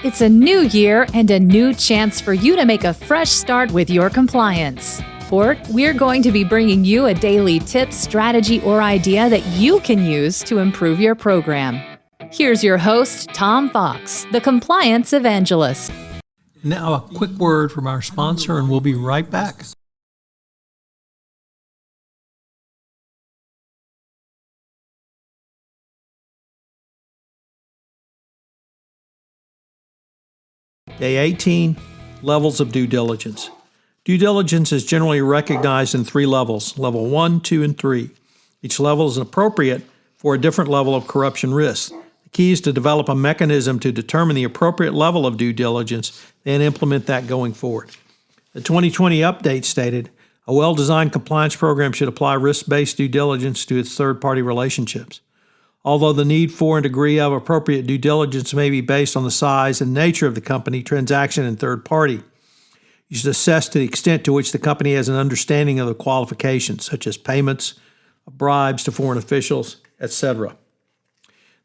It's a new year and a new chance for you to make a fresh start with your compliance. We're going to be bringing you a daily tip, strategy, or idea that you can use to improve your program. Here's your host, Tom Fox, the Compliance Evangelist. Now, a quick word from our sponsor, and we'll be right back. Day 18, levels of due diligence. Due diligence is generally recognized in three levels, level 1, 2, and 3. Each level is appropriate for a different level of corruption risk. The key is to develop a mechanism to determine the appropriate level of due diligence, then implement that going forward. The 2020 update stated, a well-designed compliance program should apply risk-based due diligence to its third-party relationships. Although the need for and degree of appropriate due diligence may be based on the size and nature of the company, transaction, and third party, you should assess to the extent to which the company has an understanding of the qualifications, such as payments, bribes to foreign officials, etc.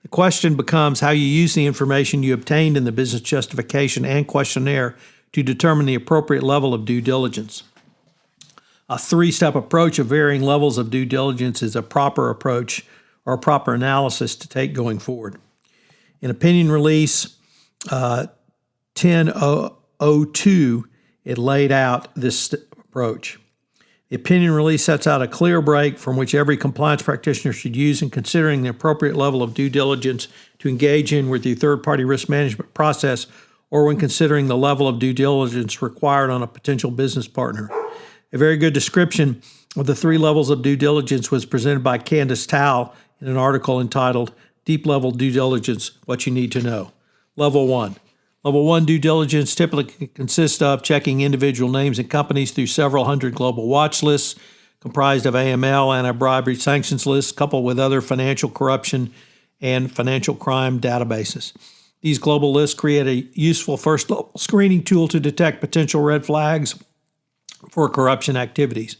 The question becomes how you use the information you obtained in the business justification and questionnaire to determine the appropriate level of due diligence. A three-step approach of varying levels of due diligence is a proper approach or a proper analysis to take going forward. In opinion release 1002, it laid out this approach. The opinion release sets out a clear break from which every compliance practitioner should use in considering the appropriate level of due diligence to engage in with the third-party risk management process or when considering the level of due diligence required on a potential business partner. A very good description of the three levels of due diligence was presented by Candace Towle in an article entitled Deep Level Due Diligence, What You Need to Know. Level 1. Level 1 due diligence typically consists of checking individual names and companies through several hundred global watch lists comprised of AML, anti-bribery sanctions lists, coupled with other financial corruption and financial crime databases. These global lists create a useful first-level screening tool to detect potential red flags for corruption activities.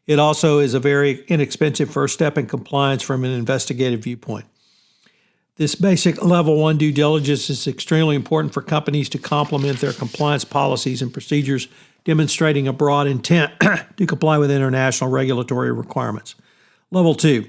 It also is a very inexpensive first step in compliance from an investigative viewpoint. This basic level 1 due diligence is extremely important for companies to complement their compliance policies and procedures, demonstrating a broad intent to comply with international regulatory requirements. Level 2.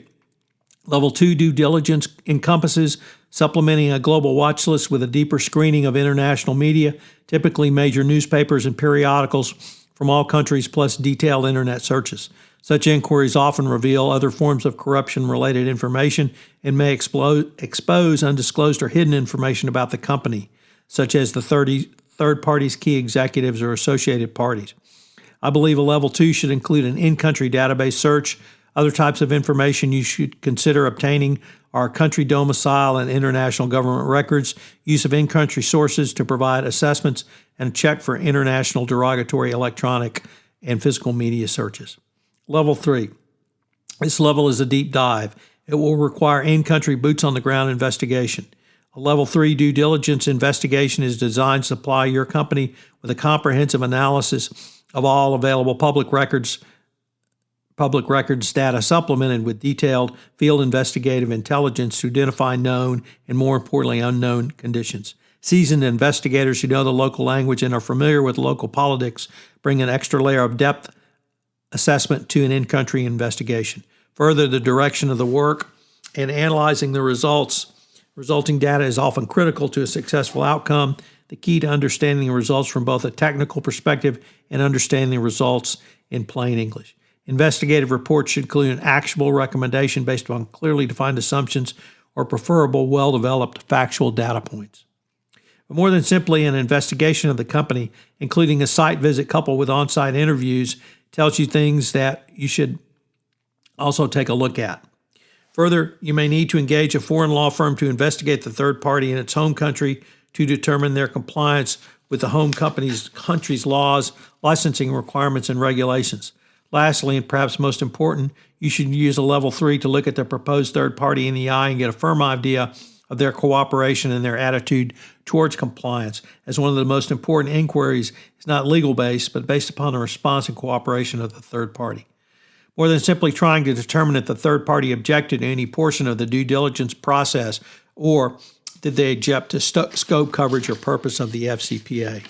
Level 2 due diligence encompasses supplementing a global watch list with a deeper screening of international media, typically major newspapers and periodicals from all countries, plus detailed internet searches. Such inquiries often reveal other forms of corruption-related information and may expose undisclosed or hidden information about the company, such as the third party's key executives or associated parties. I believe a level 2 should include an in-country database search. Other types of information you should consider obtaining are country domicile and international government records, use of in-country sources to provide assessments, and check for international derogatory electronic and physical media searches. Level 3. This level is a deep dive. It will require in-country boots-on-the-ground investigation. A Level 3 due diligence investigation is designed to supply your company with a comprehensive analysis of all available public records data supplemented with detailed field investigative intelligence to identify known and, more importantly, unknown conditions. Seasoned investigators who know the local language and are familiar with local politics bring an extra layer of depth assessment to an in-country investigation. Further, the direction of the work and analyzing the resulting data is often critical to a successful outcome. The key to understanding the results from both a technical perspective and understanding the results in plain English. Investigative reports should include an actionable recommendation based on clearly defined assumptions or preferable well-developed factual data points. But more than simply an investigation of the company, including a site visit coupled with on-site interviews, tells you things that you should also take a look at. Further, you may need to engage a foreign law firm to investigate the third party in its home country to determine their compliance with the home country's laws, licensing requirements, and regulations. Lastly, and perhaps most important, you should use a Level 3 to look at the proposed third party in the eye and get a firm idea of their cooperation and their attitude towards compliance, as one of the most important inquiries is not legal-based, but based upon the response and cooperation of the third party. More than simply trying to determine if the third party objected to any portion of the due diligence process or that they object to scope, coverage, or purpose of the FCPA.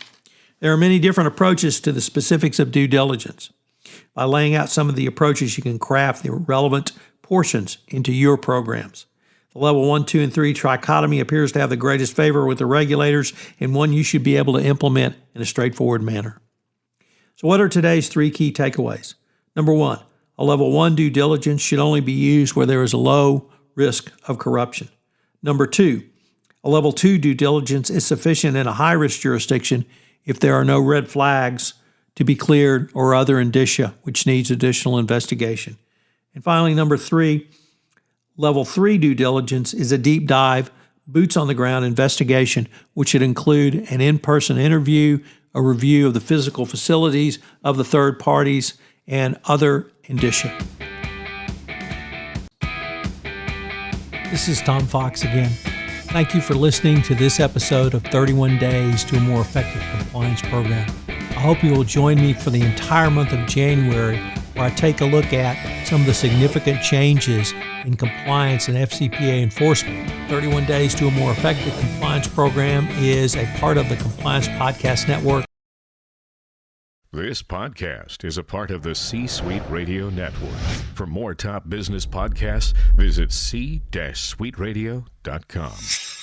There are many different approaches to the specifics of due diligence. By laying out some of the approaches, you can craft the relevant portions into your programs. The level 1, 2, and 3 trichotomy appears to have the greatest favor with the regulators and one you should be able to implement in a straightforward manner. So what are today's 3 key takeaways? Number 1, a level 1 due diligence should only be used where there is a low risk of corruption. Number 2, a level 2 due diligence is sufficient in a high-risk jurisdiction if there are no red flags to be cleared or other indicia which needs additional investigation. And finally, number 3, level 3 due diligence is a deep dive, boots on the ground investigation, which should include an in-person interview, a review of the physical facilities of the third parties, and other indicia. This is Tom Fox again. Thank you for listening to this episode of 31 Days to a More Effective Compliance Program. I hope you will join me for the entire month of January, where I take a look at some of the significant changes in compliance and FCPA enforcement. 31 Days to a More Effective Compliance Program is a part of the Compliance Podcast Network. This podcast is a part of the C-Suite Radio Network. For more top business podcasts, visit c-suiteradio.com.